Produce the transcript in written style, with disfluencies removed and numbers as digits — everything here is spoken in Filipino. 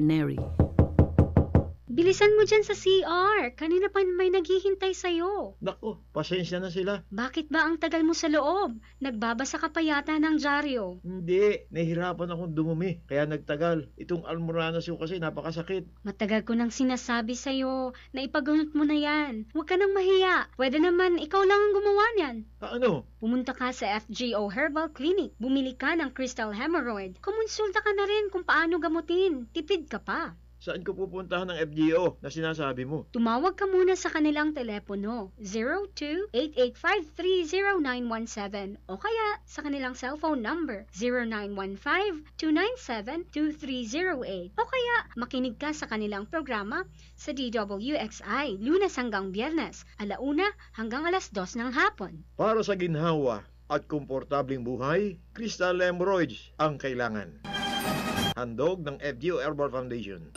Neri. Bilisan mo dyan sa CR. Kanina pa may naghihintay sa'yo. Nako, pasensya na sila. Bakit ba ang tagal mo sa loob? Nagbabasa ka pa yata ng dyaryo. Hindi, nahihirapan akong dumumi, kaya nagtagal. Itong almoranas ko kasi napakasakit. Matagal ko nang sinasabi sa'yo na ipagunot mo na yan. Huwag ka nang mahiya. Pwede naman ikaw lang ang gumawa niyan. Ano? Pumunta ka sa FGO Herbal Clinic. Bumili ka ng Crystal Hemorrhoid. Kumonsulta ka na rin kung paano gamutin. Tipid ka pa. Saan ko pupuntahan ng FGO na sinasabi mo? Tumawag ka muna sa kanilang telepono 02-8853-0917 o kaya sa kanilang cellphone number 0915-297-2308 o kaya makinig ka sa kanilang programa sa DWXI Lunes hanggang Biyernes, 1:00 hanggang 2:00 ng hapon. Para sa ginhawa at komportabling buhay, Crystal Hemorrhoids ang kailangan. Handog ng FGO Herbal Foundation.